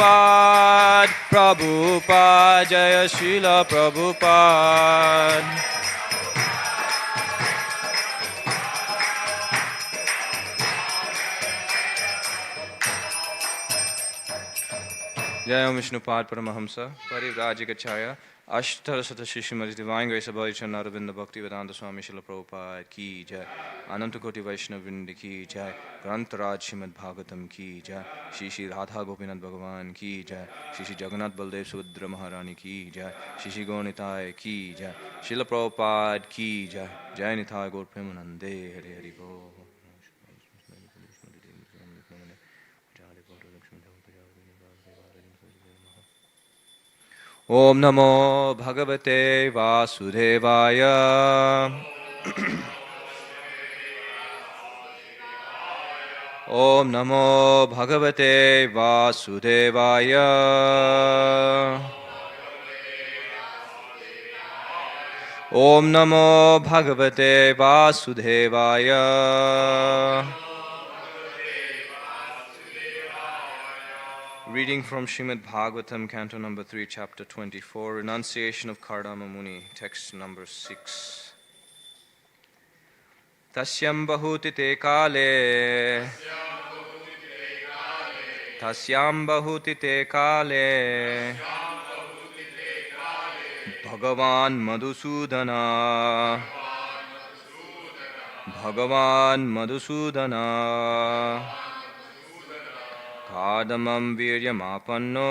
Prabhupada, Prabhupada, Jaya Srila Prabhupada. Jaya Vishnupad Paramahamsa, Parivrajikacharya, Ashtarasata Shishimari, Divine Grace of Bhaichana Aravinda Bhakti Vedanta Swami Srila Prabhupada Ki Jai, Anantakoti Vaishnavrinda Ki Jai, Grantaraj Srimad Bhagavatam Ki Jai, Shri Shri Radha Gopinath Bhagavan Ki Jai, Shri Shri Jagannath Baldev Subhadra Maharani Ki Jai, Shri Shri Gaurnitai Ki Jai, Srila Prabhupada Ki Jai, Jai Nitai Gaur Premanande, Hare Hare Bo. Om Namo Bhagavate Vasudevaya. Om Namo Bhagavate Vasudevaya. Om Namo Bhagavate Vasudevaya. Reading from Srimad Bhagavatam, Canto number 3, Chapter 24, Renunciation of Kardama Muni, text number 6. Tasyam bahuti te kale, tasyam bahuti te kale, Bhagavan Madhusudana, Bhagavan Madhusudana, Kardamam Viryamapanno,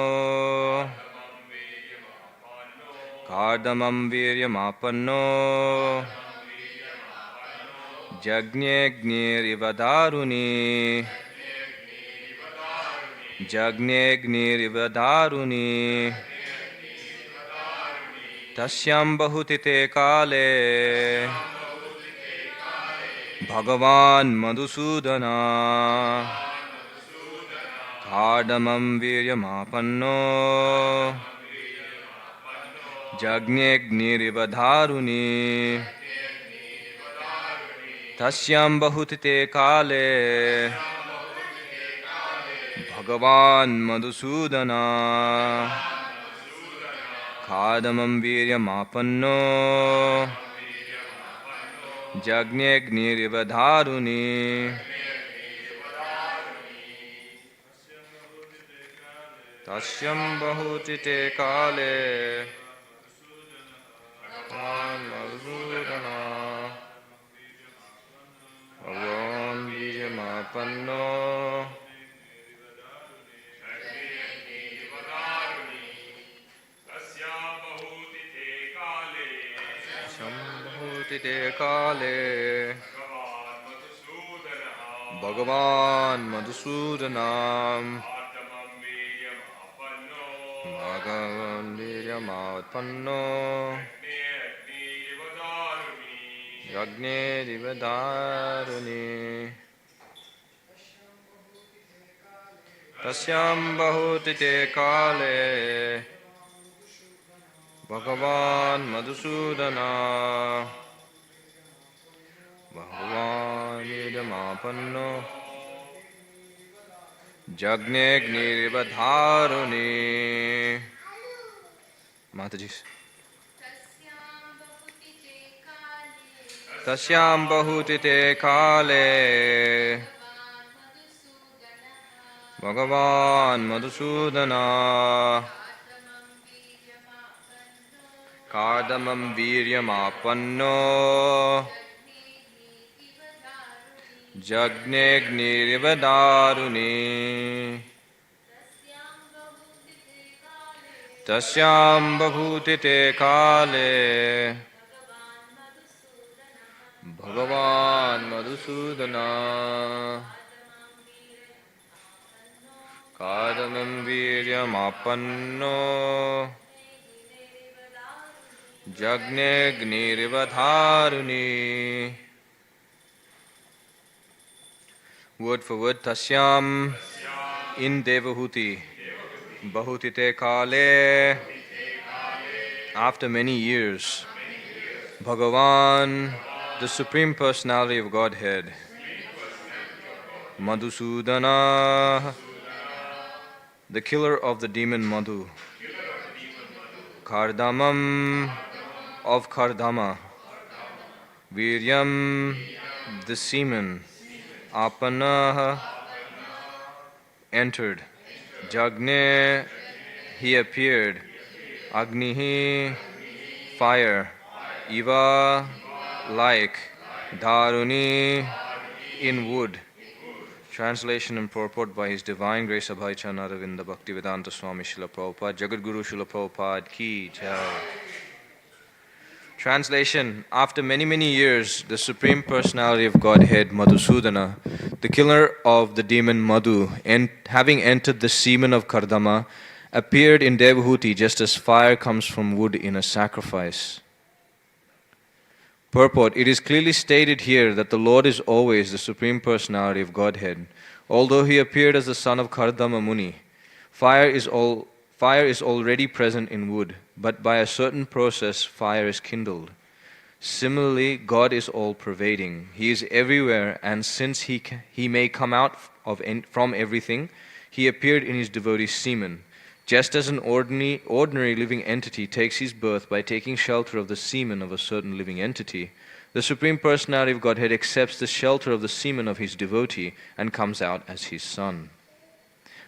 Kardamam Viryamapanno, Jagnegniriva Daruni, Jagnegniriva Daruni, Tasyam Bahuti te kale, Bhagavan Madhusudana, Kardamam Viryamapanno, Jagnegniriva Daruni, Tasyam Bahuti te kale, Bhagavan Madhusudana, Kardamam Viryamapanno, Jagnegniriva Daruni, Tasyam Bahuti te kale, Bhagavan Madhusudana, Bhagavan Viryamapanno, te kale, Bhagavan Madhusudana, Bhagavan Viryamapanno, Yagne Divadaruni, Tasyam Bahuti te kale, Bhagavan Madhusudana, Bhagavan Viryamapanno, Jagnegniriva Dharuni. Mataji. Tasyam Bahuti te kale, Bhagavan Madhusudana, Kardamam Viryamapanno, Jagnegniriva Daruni, Tasyam Bahuti te kale, Bhagavan Madhusudana, Kardamam Viryamapanno, Jagnegniriva Dharuni. Word for word, Tasyam in Devahuti, Bahuti te kale, after many years, Bhagavan, the Supreme Personality of Godhead, Madhusudana, the killer of the demon Madhu, Kardamam of Kardama, Viryam, the semen, Apana, entered, Jagne, he appeared, Agnihi, fire, Iva, like, Dharuni, in wood. Translation and purport by His Divine Grace Abhay Chanaravinda Bhaktivedanta Swami Srila Prabhupada, Jagadguru Srila Prabhupada Ki Jai. Translation: After many, many years, the Supreme Personality of Godhead, Madhusudana, the killer of the demon Madhu, having entered the semen of Kardama, appeared in Devahuti just as fire comes from wood in a sacrifice. Purport: It is clearly stated here that the Lord is always the Supreme Personality of Godhead. Although He appeared as the son of Kardama Muni, fire is already present in wood, but by a certain process fire is kindled. Similarly, God is all-pervading. He is everywhere, and since He may come out from everything, He appeared in His devotee's semen. Just as an ordinary living entity takes his birth by taking shelter of the semen of a certain living entity, the Supreme Personality of Godhead accepts the shelter of the semen of His devotee and comes out as His son.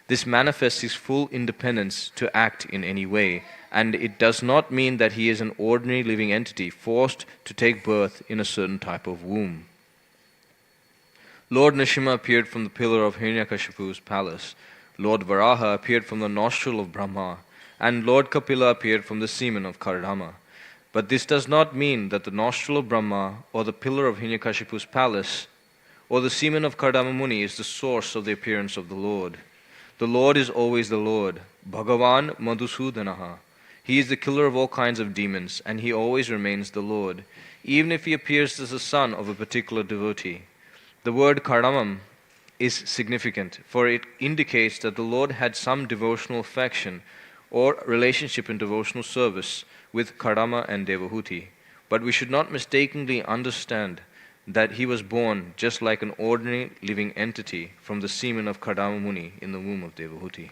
This manifests His full independence to act in any way, and it does not mean that He is an ordinary living entity forced to take birth in a certain type of womb. Lord Nrsimha appeared from the pillar of Hiranyakashipu's palace. Lord Varaha appeared from the nostril of Brahma, and Lord Kapila appeared from the semen of Kardama. But this does not mean that the nostril of Brahma, or the pillar of Hiranyakashipu's palace, or the semen of Kardama Muni is the source of the appearance of the Lord. The Lord is always the Lord, Bhagavan Madhusudanaha. He is the killer of all kinds of demons, and He always remains the Lord, even if He appears as the son of a particular devotee. The word Kardamam is significant, for it indicates that the Lord had some devotional affection or relationship in devotional service with Kardama and Devahuti. But we should not mistakenly understand that He was born just like an ordinary living entity from the semen of Kardama Muni in the womb of Devahuti.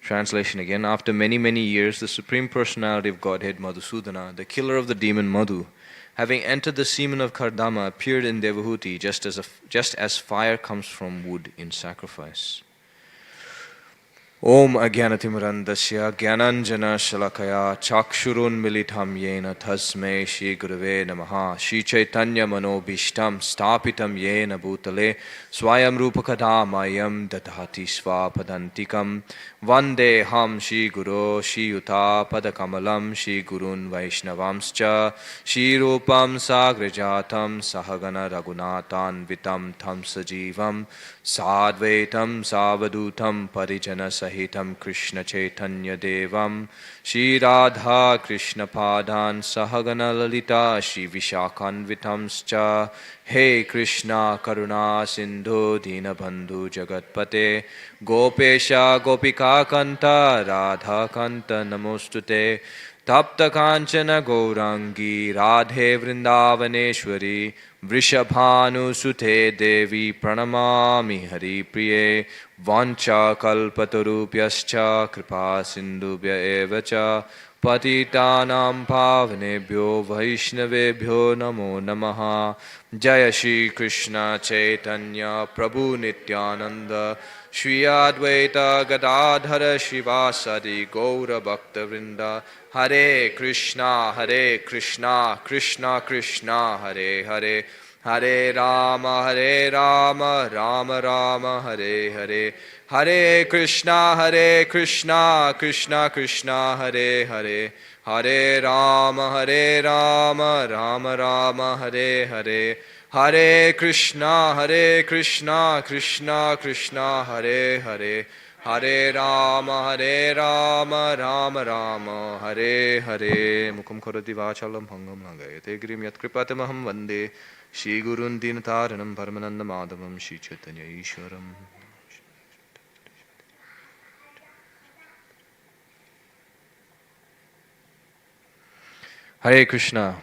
Translation again: After many, many years, the Supreme Personality of Godhead, Madhusudana, the killer of the demon Madhu, having entered the semen of Kardama, appeared in Devahuti just as fire comes from wood in sacrifice. Om Ajnanatimrandasya Gyananjana Shalakaya Chakshurun Militam Yena Tasmai Shri Gurave Namaha Shri Chaitanya Manobhishtam Stapitam Yena Bhutale Swayam Rupakadamayam Dadhati Svapadantikam Vande Ham Shri Guru Shri Yuta Padakamalam Shri Gurun Vaishnavamscha Shri Rupam Sagrajatam Sahagana Raghunatan Vitam Tham Sajivam Sadvaitam Savadutam Parijana Sahitam Krishna Chaitanya Devam Shri Radha Krishna Padan Sahagana Lalita Shri Vishakhan Vitamscha Hey Krishna Karuna Sindhu Dinabandhu Jagatpate Gopesha Gopika Kanta Radha Kanta Namostute Tapta Kanchana Gaurangi Radhe Vrindavaneshwari Vrishabhanu Sute Devi Pranamami Hari Priye Vancha Kalpatarupyascha Kripa Sindhubhya Evacha Patitanam Pavanebhyo Vaishnavebhyo Namo Namaha Jaya Shri Krishna Chaitanya Prabhu Nityananda Shri Advaita Gadadhara Shivasadi Gaura Bhakta Vrinda Hare Krishna Krishna Krishna Hare Hare Hare Rama Rama Rama Hare Hare Hare Krishna Krishna Krishna Hare Hare Hare Rama Rama Rama Hare Hare Hare Krishna Krishna Krishna Hare Hare Hare Rama Rama Rama Hare Hare Mukham karoti vachalam bhangam nagayate grim yat kripatamaham vande Shri Gurun Dinataranam Paramananda Madhavam Shri Chaitanya Ishwaram. Hare Krishna.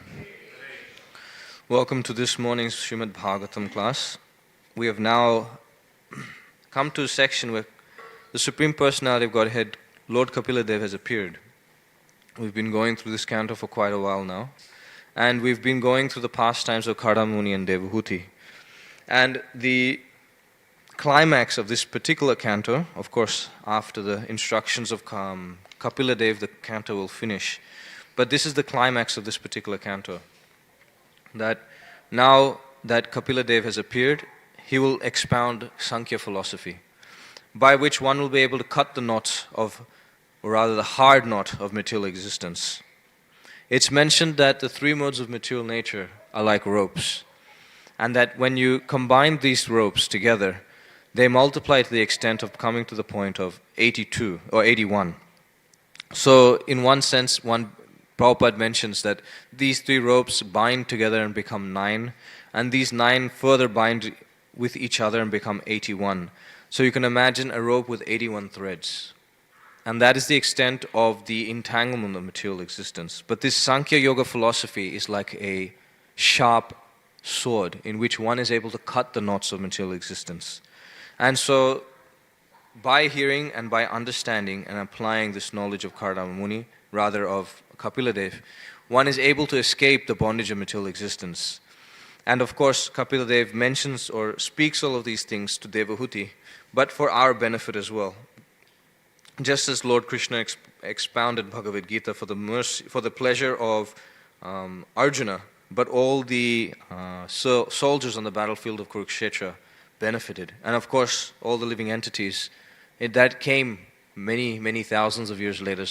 Welcome to this morning's Srimad Bhagavatam class. We have now come to a section where the Supreme Personality of Godhead, Lord Kapila Dev, has appeared. We've been going through this canto for quite a while now. And we've been going through the pastimes of Kardamuni and Devahuti. And the climax of this particular canto, of course, after the instructions of Kapila Dev, the canto will finish. But this is the climax of this particular canto. That now that Kapila Dev has appeared, he will expound Sankhya philosophy, by which one will be able to cut the knot of, or rather the hard knot of material existence. It's mentioned that the three modes of material nature are like ropes, and that when you combine these ropes together, they multiply to the extent of coming to the point of 82 or 81. So in one sense, Prabhupada mentions that these three ropes bind together and become 9, and these 9 further bind with each other and become 81. So you can imagine a rope with 81 threads. And that is the extent of the entanglement of material existence. But this Sankhya Yoga philosophy is like a sharp sword in which one is able to cut the knots of material existence. And so, by hearing and by understanding and applying this knowledge of Kardama Muni, rather of Kapila Dev, one is able to escape the bondage of material existence. And of course, Kapila Dev mentions or speaks all of these things to Devahuti, but for our benefit as well. Just as Lord Krishna expounded Bhagavad Gita for the pleasure of Arjuna, but all the soldiers on the battlefield of Kurukshetra benefited. And of course, all the living entities, that came many thousands of years later,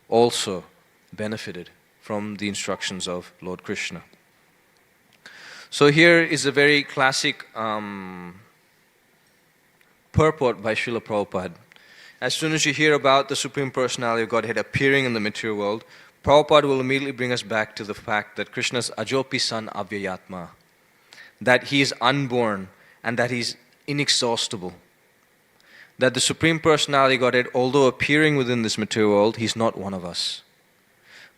also benefited from the instructions of Lord Krishna. So here is a very classic purport by Srila Prabhupada. As soon as you hear about the Supreme Personality of Godhead appearing in the material world, Prabhupada will immediately bring us back to the fact that Krishna's Ajopi San Avyayatma, that he is unborn and that he is inexhaustible. That the Supreme Personality of Godhead, although appearing within this material world, he is not one of us.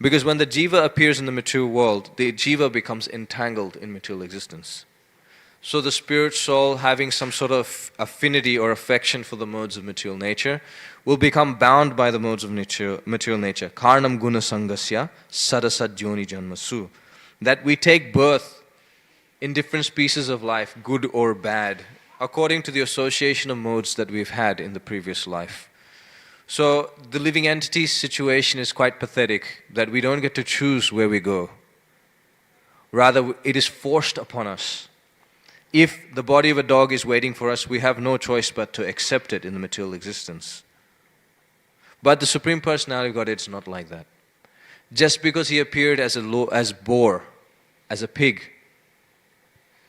Because when the jiva appears in the material world, the jiva becomes entangled in material existence. So the spirit soul, having some sort of affinity or affection for the modes of material nature, will become bound by the modes of material nature. Karnam guna sangasya sadasad joni janmasu. That we take birth in different species of life, good or bad, according to the association of modes that we've had in the previous life. So the living entity's situation is quite pathetic, that we don't get to choose where we go. Rather, it is forced upon us. If the body of a dog is waiting for us, we have no choice but to accept it in the material existence. But the Supreme Personality of Godhead is not like that. Just because he appeared as boar, as a pig,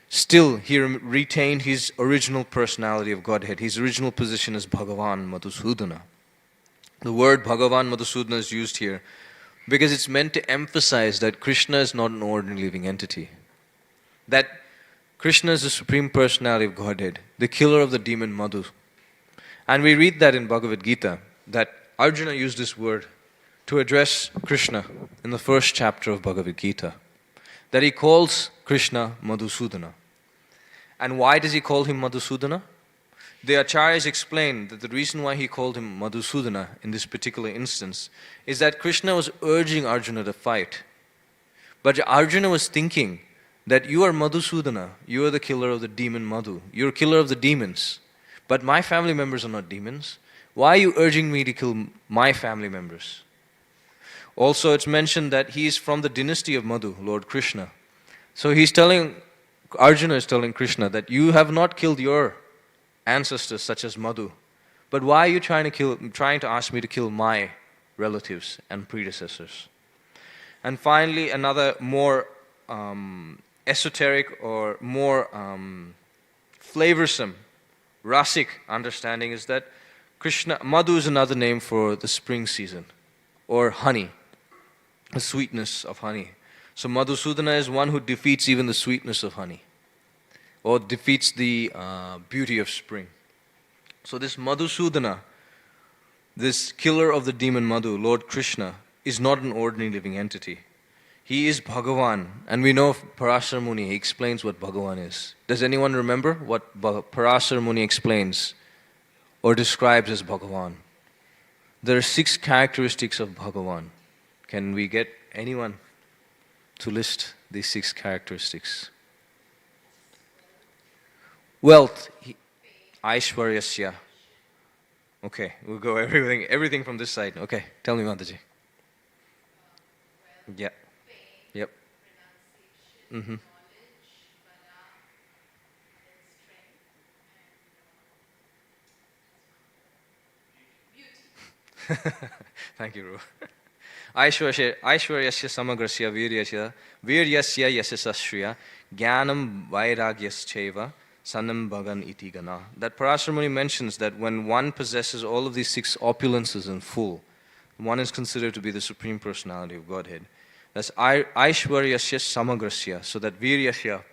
still he retained his original personality of Godhead, his original position as Bhagavan Madhusudana. The word Bhagavan Madhusudana is used here because it's meant to emphasize that Krishna is not an ordinary living entity. That Krishna is the Supreme Personality of Godhead, the killer of the demon Madhu. And we read that in Bhagavad Gita, that Arjuna used this word to address Krishna in the first chapter of Bhagavad Gita. That he calls Krishna Madhusudana. And why does he call him Madhusudana? The Acharyas explain that the reason why he called him Madhusudana in this particular instance is that Krishna was urging Arjuna to fight. But Arjuna was thinking that you are Madhusudana, you are the killer of the demon Madhu, you're a killer of the demons. But my family members are not demons. Why are you urging me to kill my family members? Also, it's mentioned that he is from the dynasty of Madhu, Lord Krishna. So Arjuna is telling Krishna that you have not killed your ancestors such as Madhu. But why are you trying to ask me to kill my relatives and predecessors? And finally, another more esoteric or more flavorsome, rasic understanding is that Madhu is another name for the spring season, or honey, the sweetness of honey. So Madhusudana is one who defeats even the sweetness of honey, or defeats the beauty of spring. So this Madhusudana, this killer of the demon Madhu, Lord Krishna, is not an ordinary living entity. He is Bhagavan. And we know Parasar Muni, he explains what Bhagavan is. Does anyone remember what Parasar Muni explains or describes as Bhagavan? There are 6 characteristics of Bhagavan. Can we get anyone to list these 6 characteristics? Wealth, Aishwaryasya. Okay, we'll go everything from this side. Okay, tell me, Mataji. Yeah. Yep. Mm-hmm. Thank you, Ru. Aishwaryasya samagrasya viryasya yasasashriya jnanam vairagyascheva sanam bhagan iti gana. That Parasar Muni mentions that when one possesses all of these 6 opulences in full, one is considered to be the Supreme Personality of Godhead. That's Aishwaryasya samagrasya. So that viryasya,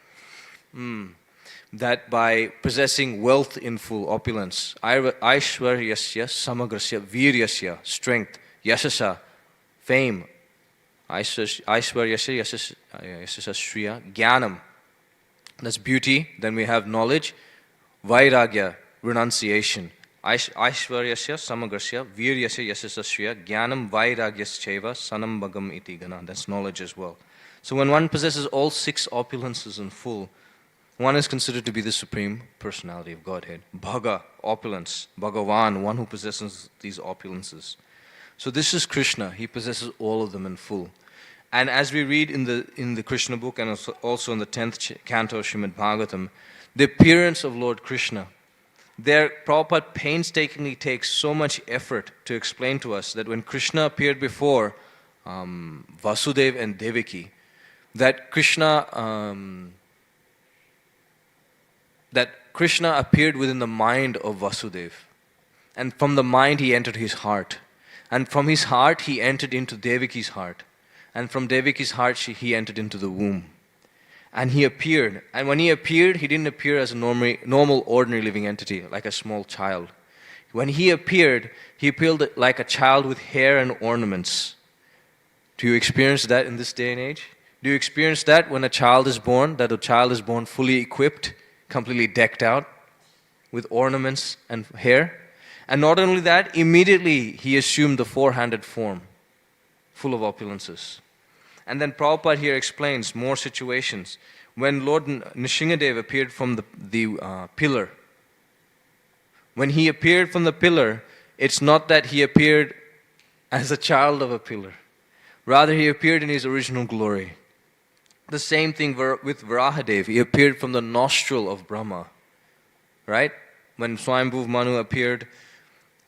that by possessing wealth in full, opulence, Aishwaryasya samagrasya viryasya, strength, yasasa, fame, Aishwaryasya yasasashriya, jnanam, that's beauty. Then we have knowledge, vairagya, renunciation. Aishwaryasya samagrasya viryasya yasasashriya jnanam vairagyascheva sanam bhagam iti gana. That's knowledge as well. So when one possesses all 6 opulences in full, one is considered to be the Supreme Personality of Godhead. Bhaga, opulence. Bhagavan, one who possesses these opulences. So this is Krishna. He possesses all of them in full. And as we read in the Krishna book and also in the 10th canto of Srimad Bhagavatam, the appearance of Lord Krishna, there Prabhupada painstakingly takes so much effort to explain to us that when Krishna appeared before Vasudeva and Devaki, that Krishna appeared within the mind of Vasudeva. And from the mind he entered his heart. And from his heart he entered into Devaki's heart. And from Devaki's heart he entered into the womb. And he appeared. And when he appeared, he didn't appear as a normal, ordinary living entity, like a small child. When he appeared like a child with hair and ornaments. Do you experience that in this day and age? Do you experience that when a child is born, that a child is born fully equipped, completely decked out, with ornaments and hair? And not only that, immediately he assumed the 4-handed form, full of opulences. And then Prabhupada here explains more situations. When Lord Nrsingadev appeared from the pillar, when he appeared from the pillar, it's not that he appeared as a child of a pillar. Rather, he appeared in his original glory. The same thing with Varahadev. He appeared from the nostril of Brahma. Right? When Swayambhuv Manu appeared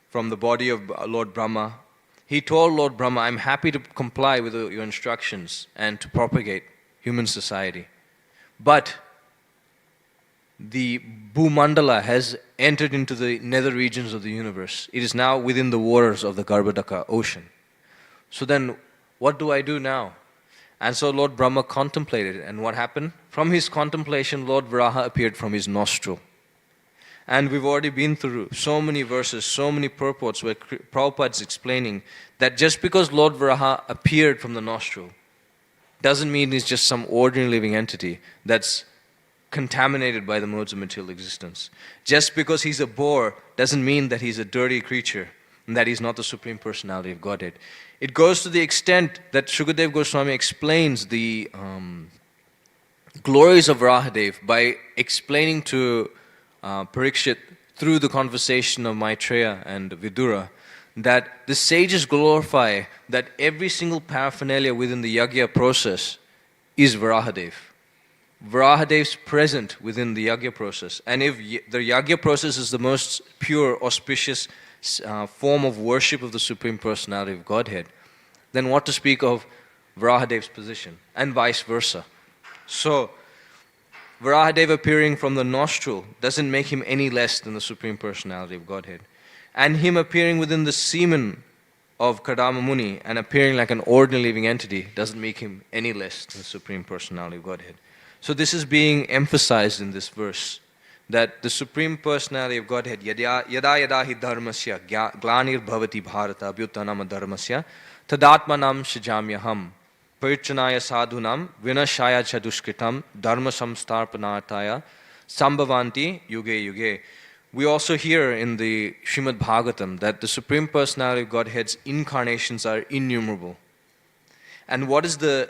from the body of Lord Brahma, he told Lord Brahma, I'm happy to comply with your instructions and to propagate human society. But the Bhumandala has entered into the nether regions of the universe. It is now within the waters of the Garbhodaka ocean. So then, what do I do now? And so Lord Brahma contemplated, and what happened? From his contemplation, Lord Varaha appeared from his nostril. And we've already been through so many verses, so many purports where Prabhupada is explaining that just because Lord Varaha appeared from the nostril doesn't mean he's just some ordinary living entity that's contaminated by the modes of material existence. Just because he's a boar doesn't mean that he's a dirty creature and that he's not the Supreme Personality of Godhead. It goes to the extent that Shukadev Goswami explains the glories of Varahadev by explaining to Parikshit through the conversation of Maitreya and Vidura that the sages glorify that every single paraphernalia within the yagya process is Varahadev. Varahadev's present within the yagya process. And if the yagya process is the most pure, auspicious form of worship of the Supreme Personality of Godhead, then what to speak of Varahadev's position, and vice versa. So, Varahadev appearing from the nostril doesn't make him any less than the Supreme Personality of Godhead. And him appearing within the semen of Kadama Muni and appearing like an ordinary living entity doesn't make him any less than the Supreme Personality of Godhead. So this is being emphasized in this verse, that the Supreme Personality of Godhead, yada yada hi dharmasya glanir bhavati bharata abhyutanam dharmasya tadatmanam shijamyaham. Parichanaya sadhunam vinashaya cha dushkritam dharma samstarpanartaya sambhavanti yuge yuge. We also hear in the Srimad Bhagavatam that the Supreme Personality of Godhead's incarnations are innumerable. And what is the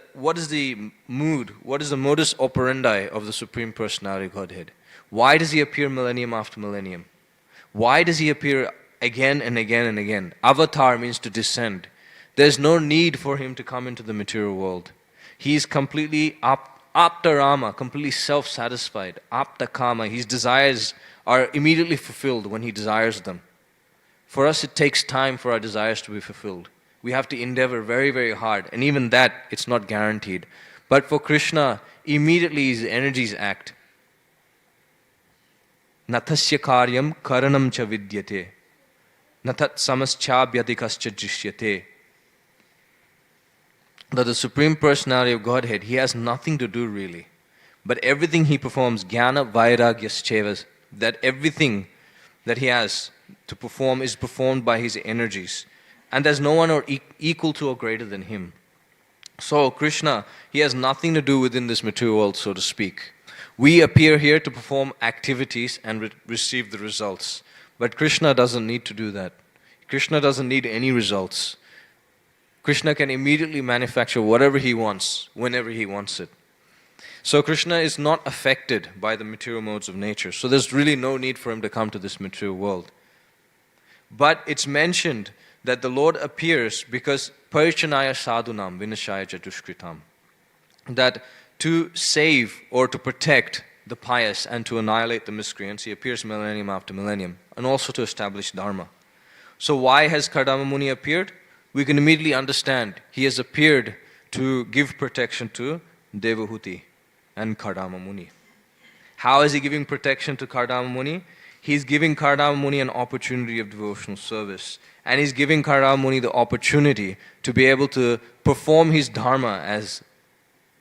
mood, what is the modus operandi of the Supreme Personality of Godhead? Why does he appear millennium after millennium? Why does he appear again and again and again? Avatar means to descend. There's no need for him to come into the material world. He is completely aptarama, completely self-satisfied. Aptakama, his desires are immediately fulfilled when he desires them. For us, it takes time for our desires to be fulfilled. We have to endeavor very, very hard. And even that, it's not guaranteed. But for Krishna, immediately his energies act. Natasya karyam karanam cha vidyate. Natat samaschabhyatikascha drishyate. That the Supreme Personality of Godhead, he has nothing to do really. But everything he performs, jnana vairagyas, that everything that he has to perform is performed by his energies. And there's no one equal to or greater than him. So Krishna, he has nothing to do within this material world, so to speak. We appear here to perform activities and receive the results. But Krishna doesn't need to do that. Krishna doesn't need any results. Krishna can immediately manufacture whatever he wants, whenever he wants it. So Krishna is not affected by the material modes of nature. So there's really no need for him to come to this material world. But it's mentioned that the Lord appears because parichanaya sadhunam vinashaya chatushkritam. That to save or to protect the pious and to annihilate the miscreants, he appears millennium after millennium, and also to establish dharma. So why has Kardama Muni appeared? We can immediately understand he has appeared to give protection to Devahuti and Kardama Muni. How is he giving protection to Kardama Muni? He's giving Kardama Muni an opportunity of devotional service. And he's giving Kardama Muni the opportunity to be able to perform his dharma as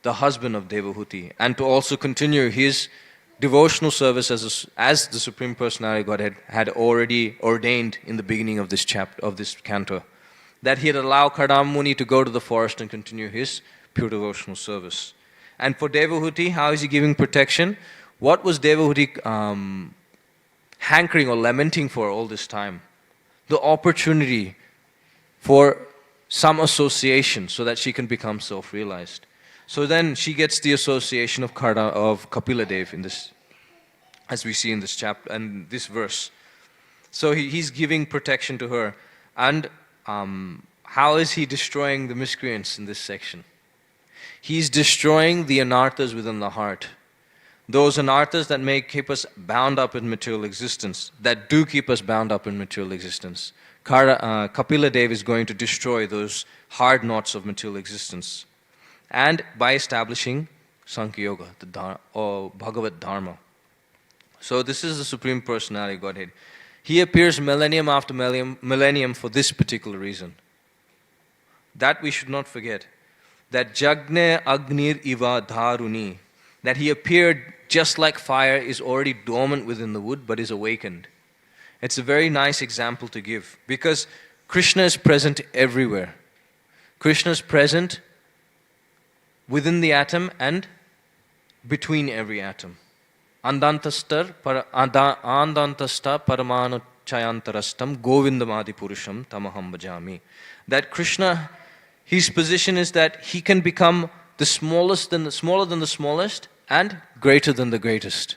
the husband of Devahuti, and to also continue his devotional service as the Supreme Personality of Godhead had already ordained in the beginning of this chapter, of this canto. That he had allowed Kardama Muni to go to the forest and continue his pure devotional service. And for Devahuti, how is he giving protection? What was Devahuti hankering or lamenting for all this time? The opportunity for some association so that she can become self-realized. So then she gets the association of Kapila Dev in this, as we see in this chapter and this verse. So he's giving protection to her. And how is he destroying the miscreants in this section? He's destroying the anarthas within the heart. Those anarthas that may keep us bound up in material existence, that do keep us bound up in material existence. Kapila Dev is going to destroy those hard knots of material existence. And by establishing Sankhya Yoga, or Bhagavad Dharma. So this is the Supreme Personality of Godhead. He appears millennium after millennium for this particular reason. That we should not forget. That Jagne Agnir Iva Dharuni, that he appeared just like fire is already dormant within the wood but is awakened. It's a very nice example to give because Krishna is present everywhere. Krishna is present within the atom and between every atom. Andantasta paramanu chayantarastam govindamadi purusham tamaham bhajami. That Krishna, his position is that he can become the smallest than the smaller than the smallest and greater than the greatest.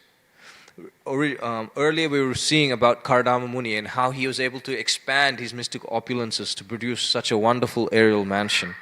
Earlier we were seeing about Kardama Muni and how he was able to expand his mystic opulences to produce such a wonderful aerial mansion.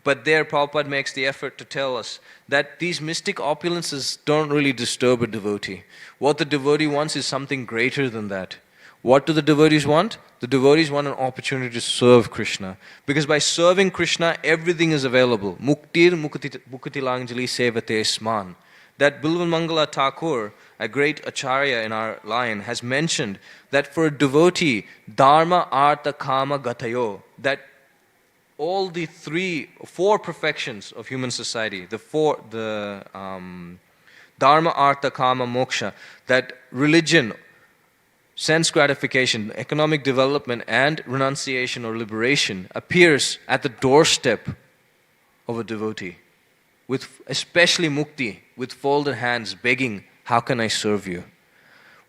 But there Prabhupada makes the effort to tell us that these mystic opulences don't really disturb a devotee. What the devotee wants is something greater than that. What do the devotees want? The devotees want an opportunity to serve Krishna. Because by serving Krishna, everything is available. Muktir mukutilanjali sevate sman. That Bilvan Mangala Thakur, a great acharya in our line, has mentioned that for a devotee, dharma, artha, kama, gatayo, that all the four perfections of human society, the dharma, artha, kama, moksha, that religion, sense gratification, economic development, and renunciation or liberation appears at the doorstep of a devotee, with especially mukti, with folded hands, begging, how can I serve you?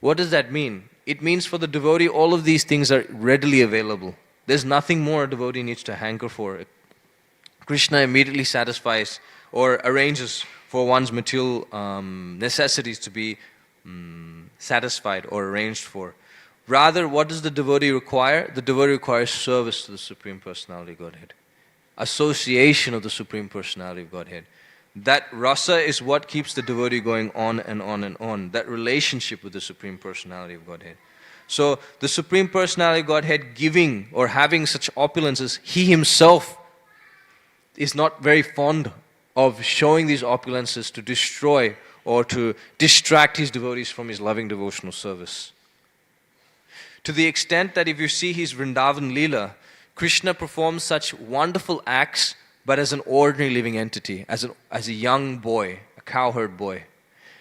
What does that mean? It means for the devotee, all of these things are readily available. There's nothing more a devotee needs to hanker for. Krishna immediately satisfies or arranges for one's material necessities to be satisfied or arranged for. Rather, what does the devotee require? The devotee requires service to the Supreme Personality of Godhead. Association of the Supreme Personality of Godhead. That rasa is what keeps the devotee going on and on and on. That relationship with the Supreme Personality of Godhead. So, the Supreme Personality of Godhead giving or having such opulences, He Himself is not very fond of showing these opulences to destroy or to distract His devotees from His loving devotional service. To the extent that if you see His Vrindavan Leela, Krishna performs such wonderful acts, but as an ordinary living entity, as a young boy, a cowherd boy.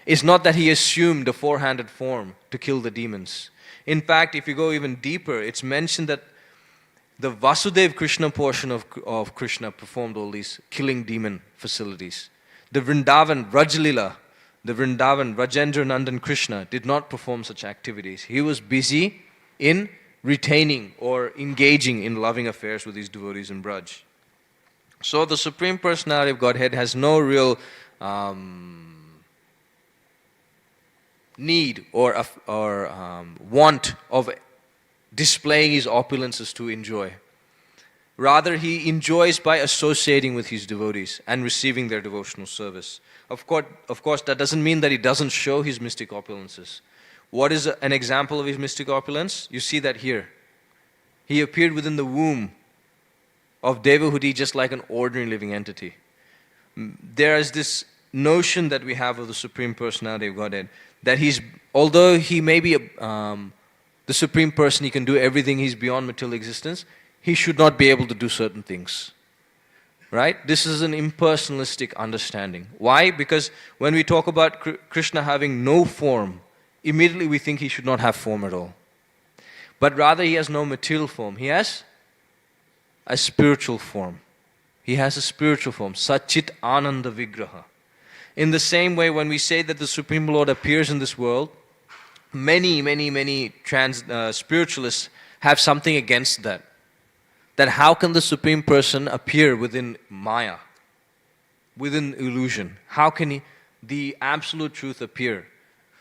It's not that He assumed a four-handed form to kill the demons. In fact, if you go even deeper, it's mentioned that the Vasudev Krishna portion of Krishna performed all these killing demon facilities. The Vrindavan Vrajalila, the Vrindavan Rajendra Nandan Krishna did not perform such activities. He was busy in retaining or engaging in loving affairs with his devotees in Braj. So the Supreme Personality of Godhead has no real need or want of displaying His opulences to enjoy. Rather, He enjoys by associating with His devotees and receiving their devotional service. Of course, that doesn't mean that He doesn't show His mystic opulences. What is an example of His mystic opulence? You see that here. He appeared within the womb of Devahuti just like an ordinary living entity. There is this notion that we have of the Supreme Personality of Godhead, that although He may be the Supreme Person, He can do everything, He's beyond material existence, He should not be able to do certain things. Right? This is an impersonalistic understanding. Why? Because when we talk about Krishna having no form, immediately we think He should not have form at all. But rather He has no material form. He has a spiritual form. He has a spiritual form. Satchit Ananda Vigraha. In the same way, when we say that the Supreme Lord appears in this world, many spiritualists have something against that. That how can the Supreme Person appear within Maya, within illusion? How can the absolute truth appear?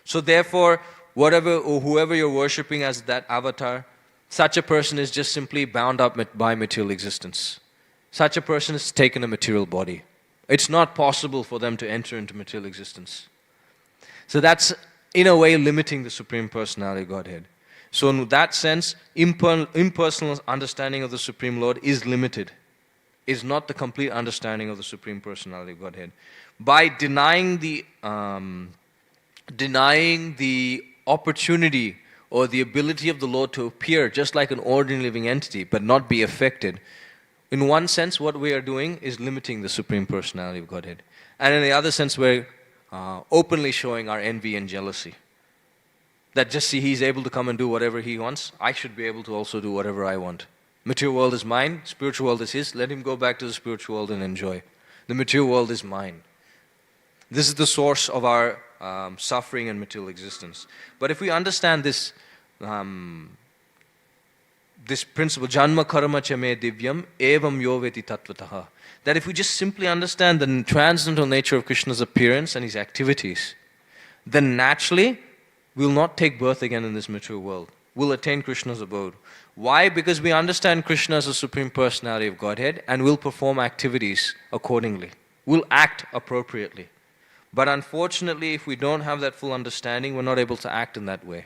So therefore, whatever or whoever you're worshipping as that avatar, such a person is just simply bound up by material existence. Such a person has taken a material body. It's not possible for them to enter into material existence. So that's, in a way, limiting the Supreme Personality of Godhead. So in that sense, impersonal understanding of the Supreme Lord is limited. Is not the complete understanding of the Supreme Personality of Godhead. By denying the opportunity or the ability of the Lord to appear just like an ordinary living entity but not be affected, in one sense what we are doing is limiting the Supreme Personality of Godhead. And in the other sense we're openly showing our envy and jealousy. That just see He's able to come and do whatever He wants, I should be able to also do whatever I want. Material world is mine, spiritual world is His, let Him go back to the spiritual world and enjoy. The material world is mine. This is the source of our suffering and material existence. But if we understand this principle, Janma Karma Chame Divyam Evam Yoveti Tattvataha, that if we just simply understand the transcendental nature of Krishna's appearance and His activities, then naturally we'll not take birth again in this material world. We'll attain Krishna's abode. Why? Because we understand Krishna as the Supreme Personality of Godhead and we'll perform activities accordingly. We'll act appropriately. But unfortunately, if we don't have that full understanding, we're not able to act in that way.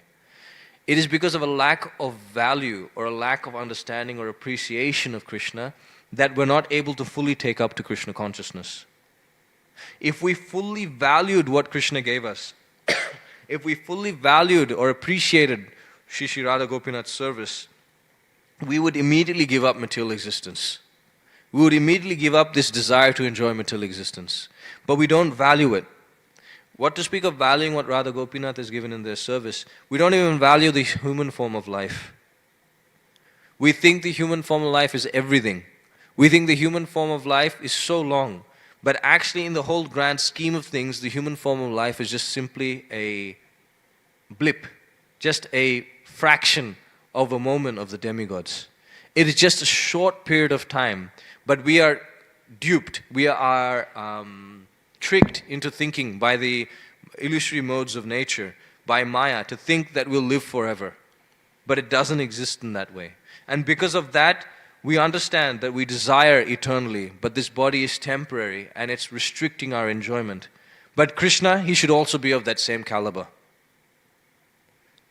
It is because of a lack of value or a lack of understanding or appreciation of Krishna that we're not able to fully take up to Krishna consciousness. If we fully valued what Krishna gave us, if we fully valued or appreciated Shri Shri Radha Gopinath's service, we would immediately give up material existence. We would immediately give up this desire to enjoy material existence. But we don't value it. What to speak of valuing what Radha Gopinath has given in their service? We don't even value the human form of life. We think the human form of life is everything. We think the human form of life is so long, but actually in the whole grand scheme of things, the human form of life is just simply a blip, just a fraction of a moment of the demigods. It is just a short period of time, but we are duped, we are tricked into thinking by the illusory modes of nature, by Maya, to think that we'll live forever. But it doesn't exist in that way. And because of that, we understand that we desire eternally, but this body is temporary and it's restricting our enjoyment. But Krishna, he should also be of that same caliber.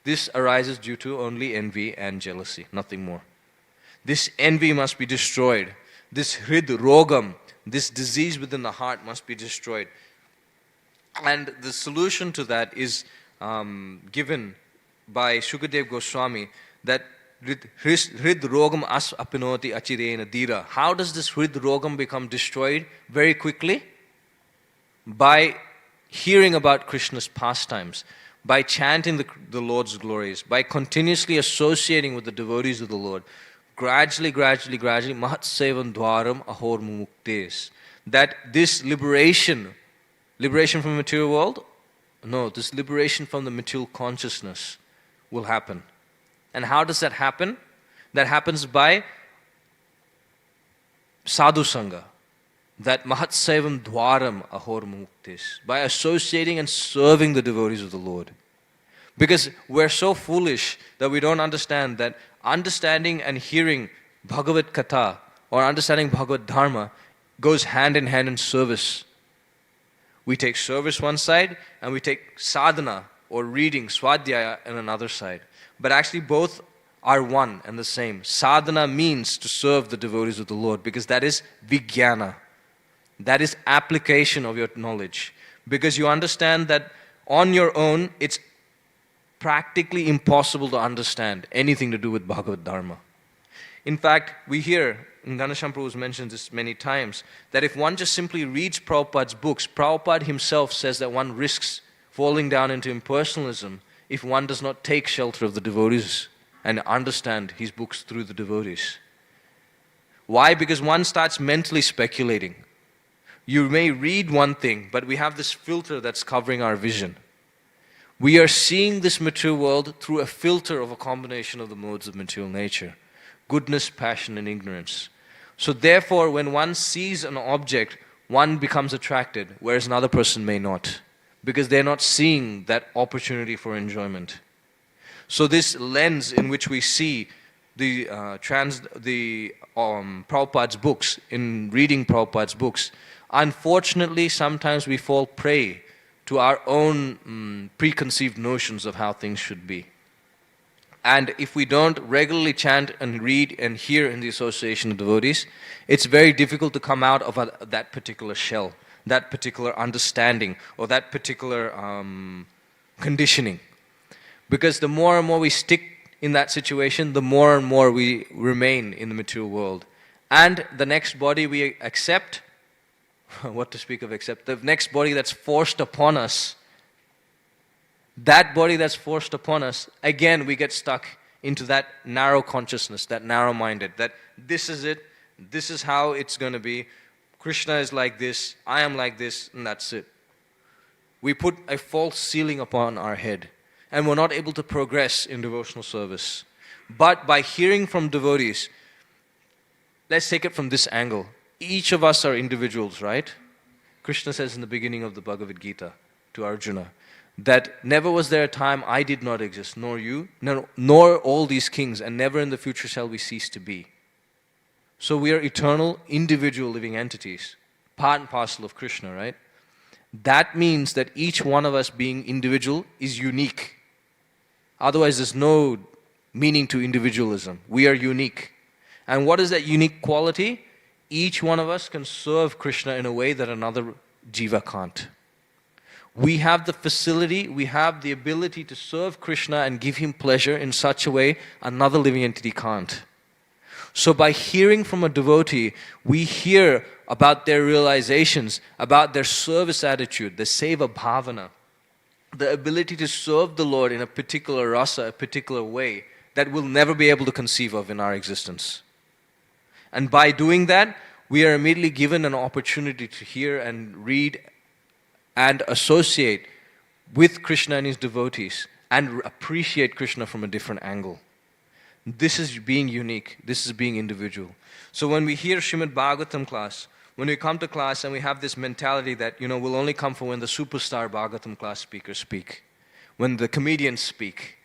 This arises due to only envy and jealousy, nothing more. This envy must be destroyed. This hrid rogam, this disease within the heart must be destroyed. And the solution to that is given by Shukadev Goswami, that hrid rogam as apinoti achirena dira. How does this hrid rogam become destroyed very quickly? By hearing about Krishna's pastimes, by chanting the Lord's glories, by continuously associating with the devotees of the Lord. Gradually, mahat sevan dwaram ahor mumuktes. That this liberation from the material world? No, this liberation from the material consciousness will happen. And how does that happen? That happens by sadhu sangha. That mahat sevam dwaram ahor muktis. By associating and serving the devotees of the Lord. Because we're so foolish that we don't understand that understanding and hearing Bhagavad Katha or understanding Bhagavad Dharma goes hand in hand in service. We take service one side and we take sadhana or reading, swadhyaya, on another side. But actually both are one and the same. Sadhana means to serve the devotees of the Lord, because that is vijnana. That is application of your knowledge. Because you understand that on your own, it's practically impossible to understand anything to do with Bhagavad Dharma. In fact, we hear, and Ghanashyam Prabhu has mentioned this many times, that if one just simply reads Prabhupada's books, Prabhupada himself says that one risks falling down into impersonalism if one does not take shelter of the devotees and understand his books through the devotees. Why? Because one starts mentally speculating. You may read one thing, but we have this filter that's covering our vision. We are seeing this material world through a filter of a combination of the modes of material nature. Goodness, passion, and ignorance. So therefore, when one sees an object, one becomes attracted, whereas another person may not. Because they're not seeing that opportunity for enjoyment. So this lens in which we see the Prabhupada's books, in reading Prabhupada's books, unfortunately sometimes we fall prey to our own preconceived notions of how things should be. And if we don't regularly chant and read and hear in the association of devotees, it's very difficult to come out of that particular shell, that particular understanding, or that particular conditioning. Because the more and more we stick in that situation, the more and more we remain in the material world. And the next body we accept, what to speak of accept, the next body that's forced upon us, that body that's forced upon us, again we get stuck into that narrow consciousness, that narrow-minded, that this is it, this is how it's going to be, Krishna is like this, I am like this, and that's it. We put a false ceiling upon our head, and we're not able to progress in devotional service. But by hearing from devotees, let's take it from this angle. Each of us are individuals, right? Krishna says in the beginning of the Bhagavad Gita to Arjuna, that never was there a time I did not exist, nor you, nor all these kings, and never in the future shall we cease to be. So we are eternal, individual living entities, part and parcel of Krishna, right? That means that each one of us being individual is unique. Otherwise there's no meaning to individualism. We are unique. And what is that unique quality? Each one of us can serve Krishna in a way that another jiva can't. We have the facility, we have the ability to serve Krishna and give him pleasure in such a way another living entity can't. So by hearing from a devotee, we hear about their realizations, about their service attitude, the seva bhavana, the ability to serve the Lord in a particular rasa, a particular way that we'll never be able to conceive of in our existence. And by doing that, we are immediately given an opportunity to hear and read and associate with Krishna and his devotees and appreciate Krishna from a different angle. This is being unique. This is being individual. So when we hear Srimad Bhagavatam class, when we come to class and we have this mentality that, we'll only come for when the superstar Bhagavatam class speakers speak, when the comedians speak,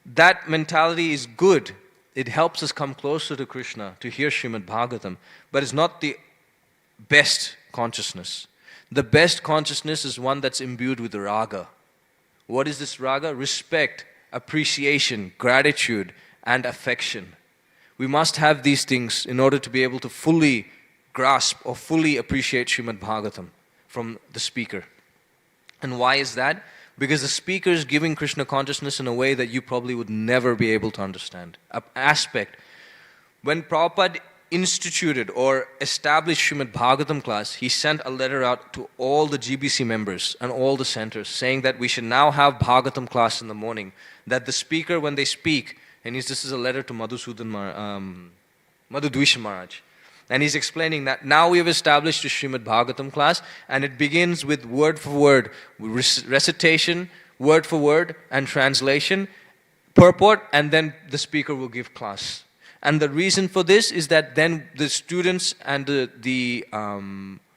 that mentality is good. It helps us come closer to Krishna, to hear Srimad Bhagavatam, but it's not the best consciousness. The best consciousness is one that's imbued with raga. What is this raga? Respect, appreciation, gratitude, and affection. We must have these things in order to be able to fully grasp or fully appreciate Srimad Bhagavatam from the speaker. And why is that? Because the speaker is giving Krishna consciousness in a way that you probably would never be able to understand. An aspect. When Prabhupada instituted or established Srimad Bhagavatam class, he sent a letter out to all the GBC members and all the centers saying that we should now have Bhagavatam class in the morning. That the speaker, when they speak, and this is a letter to Madhudvisha Maharaj. And he's explaining that now we have established a Srimad Bhagavatam class, and it begins with word for word, recitation, word for word, and translation, purport, and then the speaker will give class. And the reason for this is that then the students and the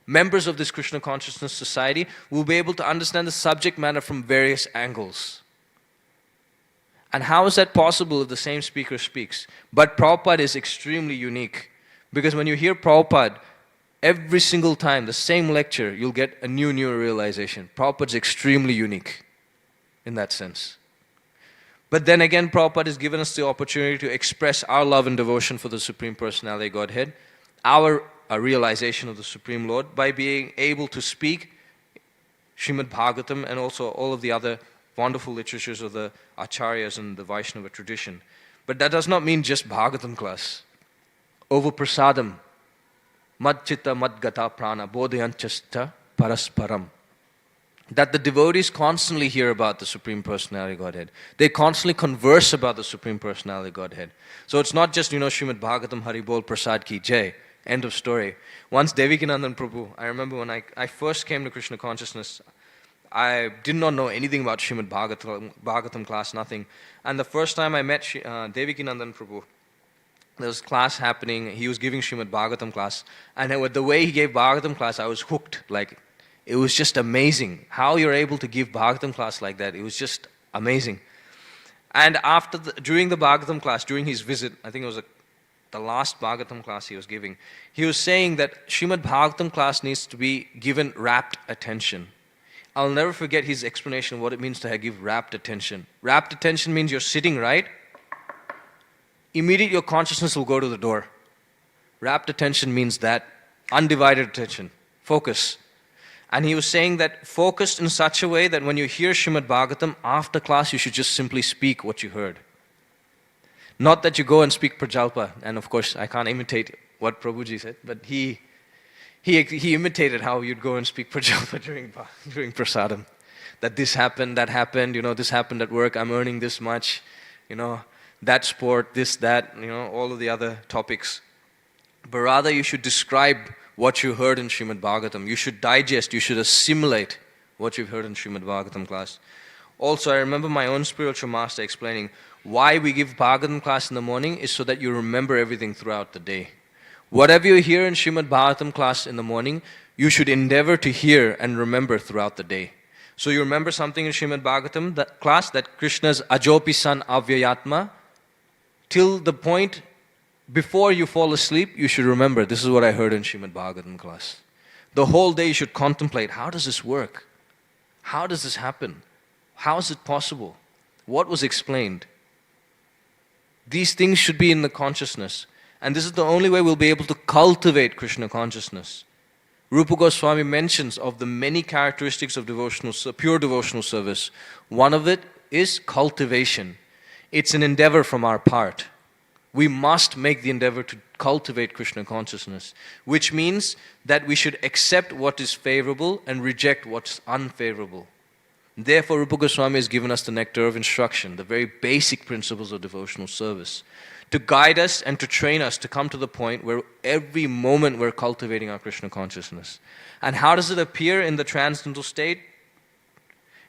members of this Krishna Consciousness Society will be able to understand the subject matter from various angles. And how is that possible if the same speaker speaks? But Prabhupada is extremely unique. Because when you hear Prabhupada, every single time, the same lecture, you'll get a new realization. Prabhupada's extremely unique in that sense. But then again, Prabhupada has given us the opportunity to express our love and devotion for the Supreme Personality of Godhead, our realization of the Supreme Lord, by being able to speak Srimad Bhagavatam and also all of the other wonderful literatures of the Acharyas and the Vaishnava tradition. But that does not mean just Bhagavatam class. Over prasadam, mad chitta mad gata prana, bodhayanchasta parasparam. That the devotees constantly hear about the Supreme Personality of Godhead. They constantly converse about the Supreme Personality of Godhead. So it's not just, Srimad Bhagavatam Hari Bol Prasad Ki Jai, end of story. Once Devikinandan Prabhu, I remember when I first came to Krishna Consciousness, I did not know anything about Srimad Bhagavatam class, nothing. And the first time I met Devikinandan Prabhu, there was class happening, he was giving Srimad Bhagavatam class, and with the way he gave Bhagavatam class, I was hooked. It was just amazing how you're able to give Bhagavatam class like that. It was just amazing. And during the Bhagavatam class, during his visit, I think it was the last Bhagavatam class he was giving, he was saying that Srimad Bhagavatam class needs to be given rapt attention. I'll never forget his explanation of what it means to give rapt attention. Rapt attention means you're sitting right, immediately your consciousness will go to the door. Rapt attention means that undivided attention, focus. And he was saying that focused in such a way that when you hear Srimad Bhagavatam, after class you should just simply speak what you heard. Not that you go and speak Prajalpa, and of course I can't imitate what Prabhuji said, but he imitated how you'd go and speak Prajalpa during Prasadam. That this happened, that happened, this happened at work, I'm earning this much, that sport, this, that, all of the other topics. But rather you should describe what you heard in Srimad Bhagavatam. You should digest, you should assimilate what you've heard in Srimad Bhagavatam class. Also, I remember my own spiritual master explaining why we give Bhagavatam class in the morning is so that you remember everything throughout the day. Whatever you hear in Srimad Bhagavatam class in the morning, you should endeavor to hear and remember throughout the day. So you remember something in Srimad Bhagavatam class, that Krishna's Ajopi San Avyayatma, till the point before you fall asleep, you should remember, this is what I heard in Srimad Bhagavatam class. The whole day you should contemplate, how does this work? How does this happen? How is it possible? What was explained? These things should be in the consciousness. And this is the only way we'll be able to cultivate Krishna consciousness. Rupa Goswami mentions of the many characteristics of pure devotional service. One of it is cultivation. It's an endeavor from our part. We must make the endeavor to cultivate Krishna consciousness, which means that we should accept what is favorable and reject what's unfavorable. Therefore, Rupa Goswami has given us the nectar of instruction, the very basic principles of devotional service. to guide us and to train us to come to the point where every moment we're cultivating our Krishna consciousness. And how does it appear in the transcendental state?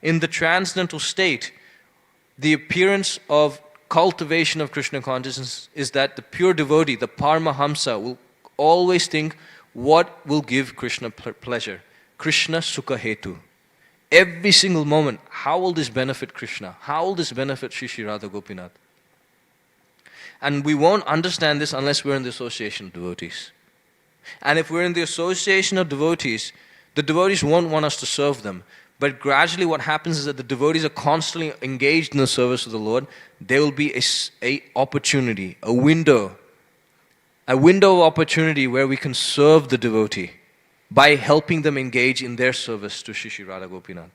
In the transcendental state, the appearance of cultivation of Krishna consciousness is that the pure devotee, the Paramahamsa, will always think what will give Krishna pleasure. Krishna Sukha Hetu. Every single moment, how will this benefit Krishna? How will this benefit Shri Shri Radha Gopinath? And we won't understand this unless we're in the association of devotees. And if we're in the association of devotees, the devotees won't want us to serve them. But gradually what happens is that the devotees are constantly engaged in the service of the Lord. There will be a opportunity, a window of opportunity where we can serve the devotee by helping them engage in their service to Shri Shri Radha Gopinath.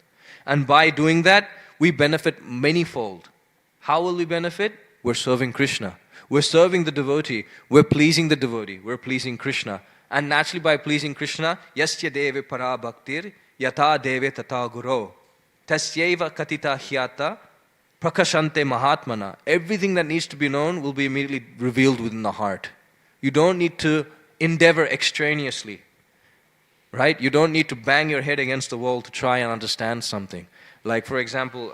And by doing that, we benefit manifold. How will we benefit? We're serving Krishna. We're serving the devotee. We're pleasing the devotee. We're pleasing Krishna. And naturally by pleasing Krishna, Yasya Deve Para Bhaktir, Yata Deve Tata Guru, Tasyeva Katita Hyata, Prakashante Mahatmana. Everything that needs to be known will be immediately revealed within the heart. You don't need to endeavor extraneously. Right? You don't need to bang your head against the wall to try and understand something. Like, for example,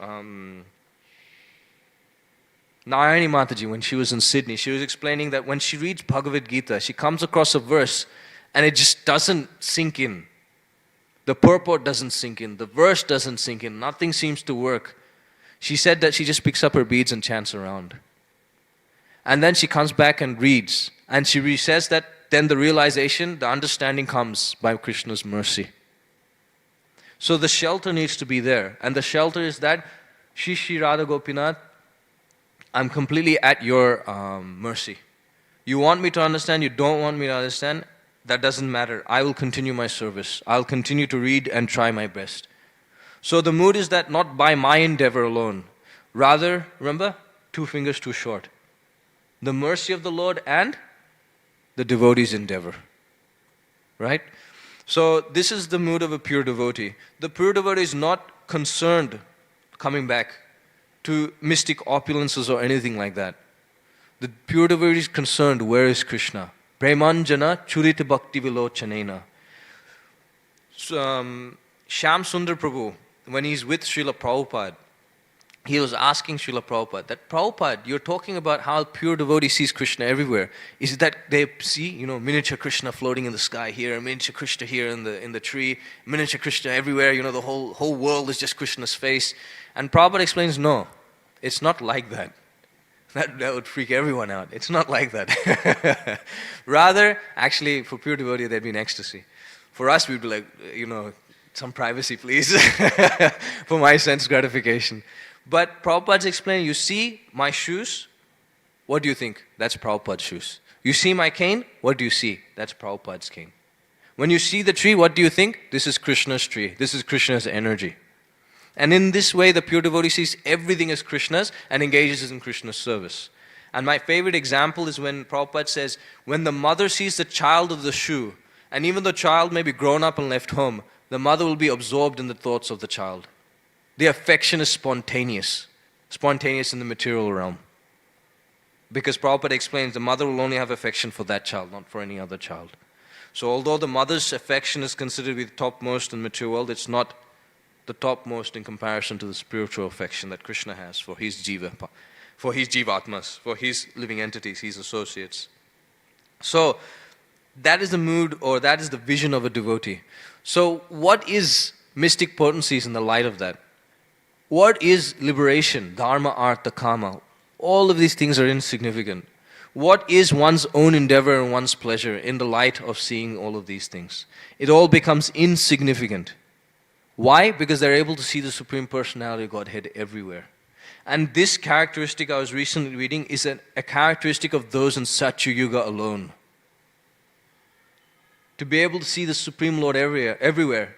Narayani Mataji, when she was in Sydney, she was explaining that when she reads Bhagavad Gita, she comes across a verse and it just doesn't sink in. The purport doesn't sink in. The verse doesn't sink in. Nothing seems to work. She said that she just picks up her beads and chants around. And then she comes back and reads. And she says that then the realization, the understanding comes by Krishna's mercy. So the shelter needs to be there. And the shelter is that, Shri Shri Radha Gopinath, I'm completely at your mercy. You want me to understand, you don't want me to understand, that doesn't matter. I will continue my service. I'll continue to read and try my best. So the mood is that not by my endeavor alone. Rather, remember, 2 fingers too short. The mercy of the Lord and the devotee's endeavor. Right? So this is the mood of a pure devotee. The pure devotee is not concerned coming back to mystic opulences or anything like that. The pure devotee is concerned, where is Krishna? Premanjana churita bhakti vilochanena. Shyam Sundar Prabhu, when he's with Srila Prabhupada, he was asking Srila Prabhupada that, Prabhupada, you're talking about how pure devotee sees Krishna everywhere. Is it that they see, miniature Krishna floating in the sky here, miniature Krishna here in the tree, miniature Krishna everywhere, the whole world is just Krishna's face? And Prabhupada explains, no, it's not like that. That would freak everyone out. It's not like that. Rather, actually, for pure devotee, there'd be an ecstasy. For us, we'd be like, some privacy, please, for my sense gratification. But Prabhupada's explaining, you see my shoes? What do you think? That's Prabhupada's shoes. You see my cane? What do you see? That's Prabhupada's cane. When you see the tree, what do you think? This is Krishna's tree. This is Krishna's energy. And in this way, the pure devotee sees everything as Krishna's and engages in Krishna's service. And my favorite example is when Prabhupada says, when the mother sees the child of the shoe, and even the child may be grown up and left home, the mother will be absorbed in the thoughts of the child. The affection is spontaneous in the material realm. Because Prabhupada explains the mother will only have affection for that child, not for any other child. So although the mother's affection is considered to be the topmost in the material world, it's not the topmost in comparison to the spiritual affection that Krishna has for his jiva, for his jivatmas, for his living entities, his associates. So that is the mood, or that is the vision of a devotee. So what is mystic potencies in the light of that? What is liberation, dharma, artha, kama? All of these things are insignificant. What is one's own endeavor and one's pleasure in the light of seeing all of these things? It all becomes insignificant. Why? Because they're able to see the Supreme Personality of Godhead everywhere. And this characteristic I was recently reading is a characteristic of those in Satya Yuga alone. To be able to see the Supreme Lord everywhere,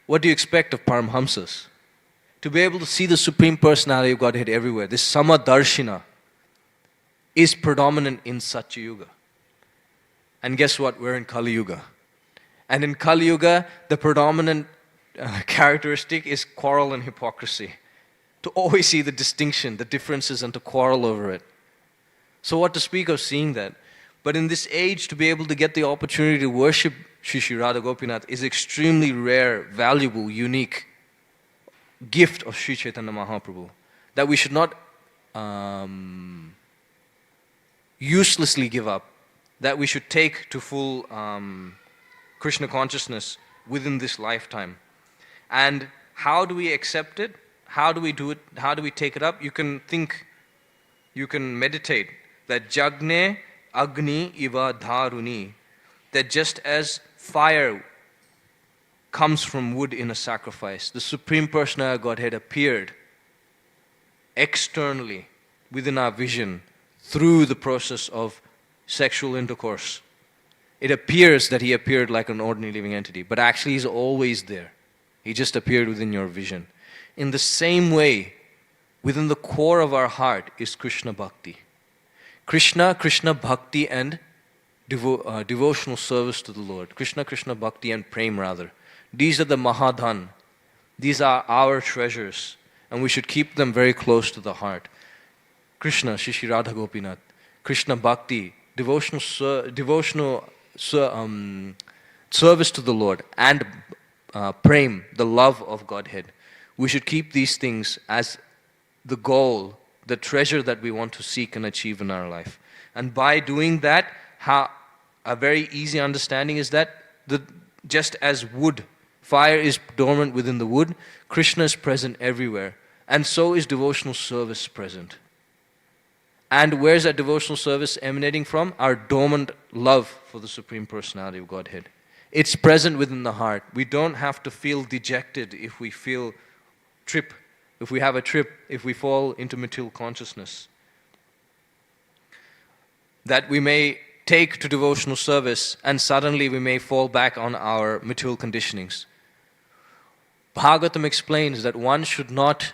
what do you expect of Paramhamsas? To be able to see the Supreme Personality of Godhead everywhere, this Samadarshina is predominant in Satya Yuga. And guess what? We're in Kali Yuga. And in Kali Yuga, the predominant characteristic is quarrel and hypocrisy. To always see the distinction, the differences, and to quarrel over it. So what to speak of seeing that? But in this age, to be able to get the opportunity to worship Shri Shri Radha Gopinath is extremely rare, valuable, unique gift of Sri Chaitanya Mahaprabhu that we should not uselessly give up, that we should take to full Krishna consciousness within this lifetime. And how do we accept it? How do we do it? How do we take it up? You can think, you can meditate that Jagne Agni Iva Dharuni, that just as fire comes from wood in a sacrifice, the Supreme Personality of Godhead appeared externally within our vision through the process of sexual intercourse. It appears that he appeared like an ordinary living entity, but actually he's always there. He just appeared within your vision. In the same way, within the core of our heart is Krishna Bhakti. Krishna Bhakti and devotional service to the Lord. Krishna Bhakti and Prem rather. These are the Mahadhan. These are our treasures, and we should keep them very close to the heart. Krishna, Shri Shri Radha Gopinath, Krishna Bhakti, devotional service to the Lord, and Prem, the love of Godhead. We should keep these things as the goal, the treasure that we want to seek and achieve in our life. And by doing that, a very easy understanding is that just as wood, fire is dormant within the wood, Krishna is present everywhere. And so is devotional service present. And where is that devotional service emanating from? Our dormant love for the Supreme Personality of Godhead. It's present within the heart. We don't have to feel dejected if we feel if we have a trip, if we fall into material consciousness. That we may take to devotional service and suddenly we may fall back on our material conditionings. Bhagavatam explains that one should not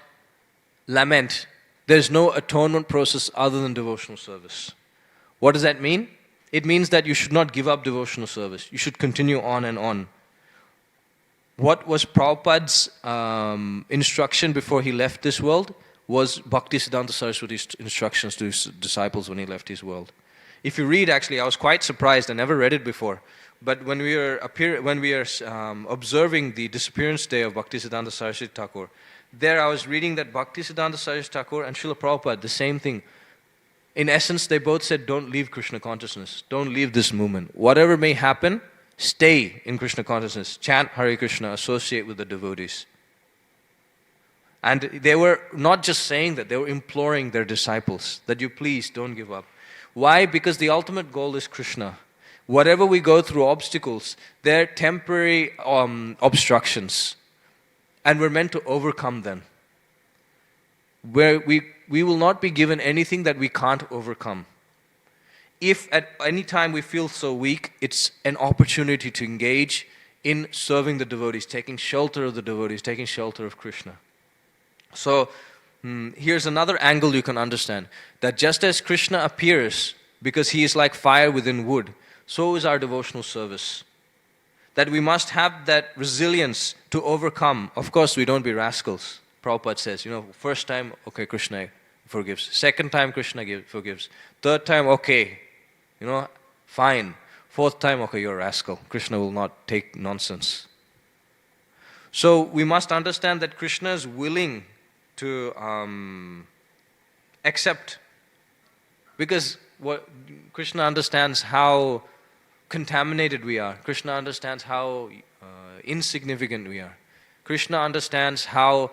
lament. There is no atonement process other than devotional service. What does that mean? It means that you should not give up devotional service. You should continue on and on. What was Prabhupada's instruction before he left this world was Bhaktisiddhanta Saraswati's instructions to his disciples when he left his world. If you read, actually, I was quite surprised. I never read it before. But when we are observing the disappearance day of Bhaktisiddhanta Saraswati Thakur, there I was reading that Bhaktisiddhanta Saraswati Thakur and Srila Prabhupada, the same thing. In essence, they both said, don't leave Krishna consciousness. Don't leave this movement. Whatever may happen, stay in Krishna consciousness. Chant Hare Krishna, associate with the devotees. And they were not just saying that, they were imploring their disciples that you please don't give up. Why? Because the ultimate goal is Krishna. Whatever we go through obstacles, they're temporary obstructions. And we're meant to overcome them. Where we will not be given anything that we can't overcome. If at any time we feel so weak, it's an opportunity to engage in serving the devotees, taking shelter of the devotees, taking shelter of Krishna. So, here's another angle you can understand. That just as Krishna appears, because he is like fire within wood, so is our devotional service. That we must have that resilience to overcome. Of course, we don't be rascals. Prabhupada says, first time, okay, Krishna forgives. Second time, Krishna forgives. Third time, okay, fine. Fourth time, okay, you're a rascal. Krishna will not take nonsense. So we must understand that Krishna is willing to accept. Because Krishna understands how contaminated we are. Krishna understands how insignificant we are. Krishna understands how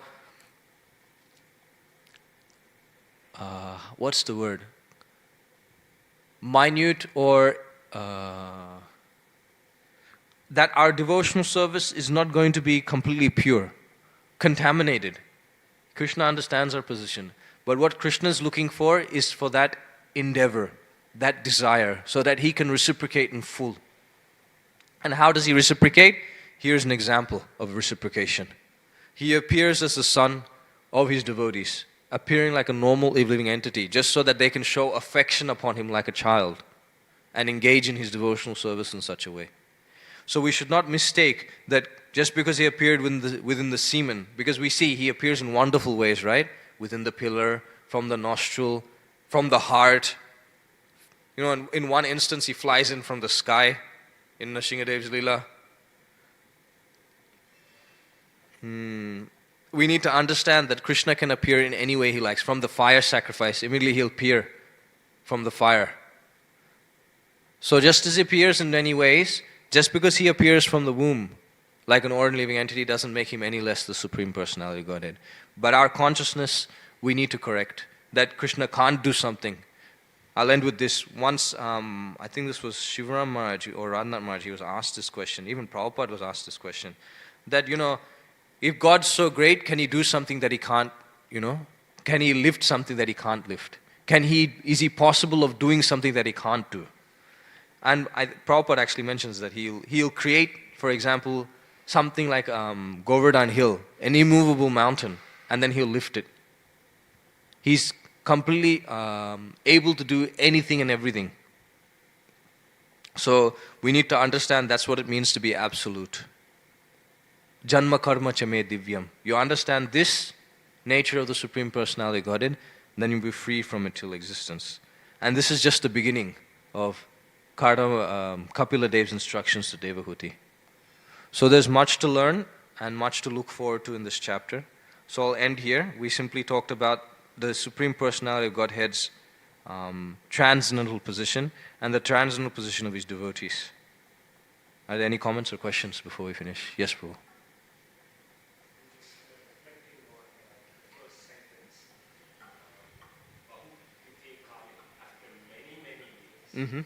what's the word? Minute or that our devotional service is not going to be completely pure, contaminated. Krishna understands our position. But what Krishna is looking for is for that endeavor, that desire, so that he can reciprocate in full. And how does he reciprocate? Here's an example of reciprocation. He appears as the son of his devotees, appearing like a normal living entity, just so that they can show affection upon him like a child and engage in his devotional service in such a way. So we should not mistake that just because he appeared within the semen, because we see he appears in wonderful ways, right? Within the pillar, from the nostril, from the heart, in one instance he flies in from the sky in Nrsingadev's Leela. We need to understand that Krishna can appear in any way he likes. From the fire sacrifice, immediately he'll appear from the fire. So just as he appears in many ways, just because he appears from the womb, like an ordinary living entity, doesn't make him any less the Supreme Personality of Godhead. But our consciousness, we need to correct. That Krishna can't do something. I'll end with this. Once, I think this was Shivaram Maharaj or Radhanath Maharaj, he was asked this question. Even Prabhupada was asked this question. That, if God's so great, can he do something that he can't, Can he lift something that he can't lift? Is he possible of doing something that he can't do? And Prabhupada actually mentions that he'll create, for example, something like Govardhan Hill, an immovable mountain, and then he'll lift it. He's completely able to do anything and everything. So we need to understand that's what it means to be absolute. Janma karma cha me divyam. You understand this nature of the Supreme Personality of Godhead, then you'll be free from material existence. And this is just the beginning of Kapila Dev's instructions to Devahuti. So there's much to learn and much to look forward to in this chapter. So I'll end here. We simply talked about the Supreme Personality of Godhead's transcendental position and the transcendental position of his devotees. Are there any comments or questions before we finish? Yes, Prabhu. Mm-hmm.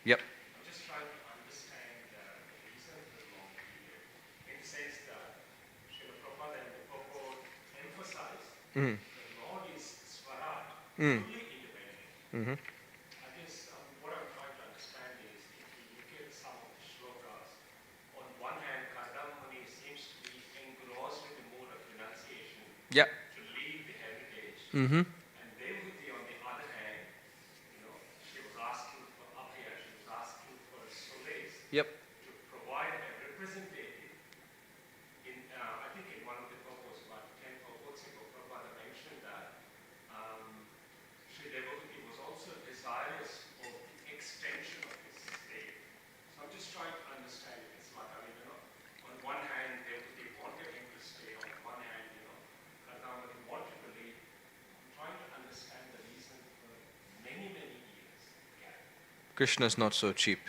Yep. I'm just trying to understand the reason for the long period. In the sense that Srila Prabhupada and the purport emphasize the Lord is Swaraj, fully independent. I guess what I'm trying to understand is if you look at some of the shlokas, on one hand, Kardamani seems to be engrossed with the mood of renunciation to leave the heritage. Mm-hmm. And Devahuti, on the other hand, she was asking for abhaya, she was asking for solace to provide a representative. I think in one of the purports, about 10 purports ago, Prabhupada mentioned that Sri Devahuti was also desirous of the extension of his stay. So I'm just trying to understand this matter. On one hand, Devahuti wanted him to stay, on one hand, Kardamani wanted to leave. I'm trying to understand the reason for many, many years. Krishna is not so cheap.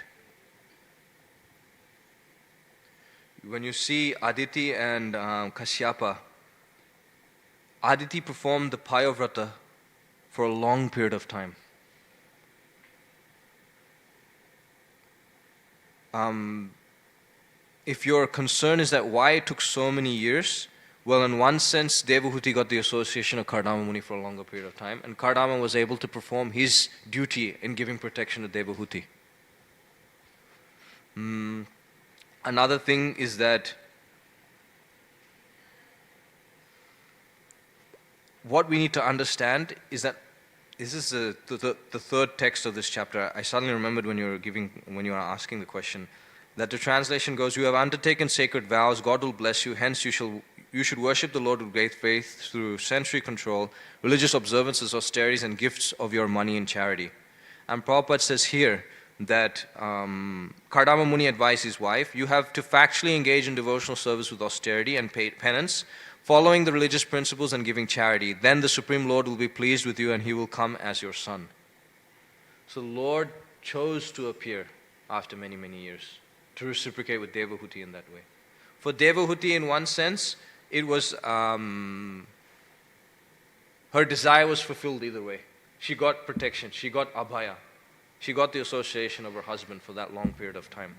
When you see Aditi and Kashyapa, Aditi performed the Payavrata for a long period of time. If your concern is that why it took so many years, well, in one sense, Devahuti got the association of Kardama Muni for a longer period of time, and Kardama was able to perform his duty in giving protection to Devahuti. Another thing is that what we need to understand is that this is the third text of this chapter. I suddenly remembered when you were asking the question, that the translation goes, "You have undertaken sacred vows, God will bless you, hence you should worship the Lord with great faith through sensory control, religious observances, austerities, and gifts of your money in charity." And Prabhupada says here that Kardama Muni advised his wife, "You have to factually engage in devotional service with austerity and penance, following the religious principles and giving charity. Then the Supreme Lord will be pleased with you and he will come as your son." So the Lord chose to appear after many, many years to reciprocate with Devahuti in that way. For Devahuti, in one sense, it was her desire was fulfilled either way. She got protection, she got abhaya, she got the association of her husband for that long period of time.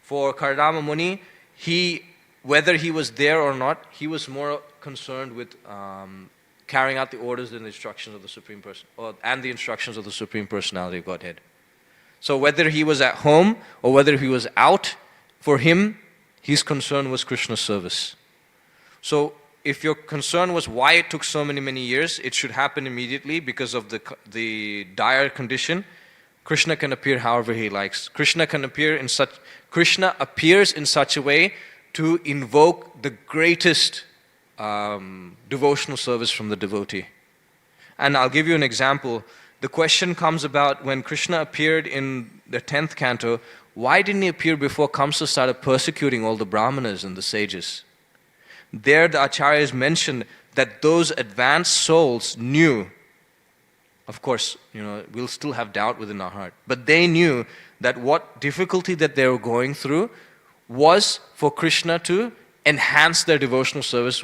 For Kardama Muni, whether he was there or not, he was more concerned with carrying out the orders and the instructions of the Supreme Person, and the instructions of the Supreme Personality of Godhead. So whether he was at home or whether he was out, for him, his concern was Krishna's service. So if your concern was why it took so many, many years, it should happen immediately because of the dire condition. Krishna can appear however he likes. Krishna appears in such a way to invoke the greatest devotional service from the devotee. And I'll give you an example. the question comes about when Krishna appeared in the 10th canto, why didn't he appear before Kamsa started persecuting all the Brahmanas and the sages? There the Acharyas mentioned that those advanced souls knew, of course, we'll still have doubt within our heart, but they knew that what difficulty that they were going through was for Krishna to enhance their devotional service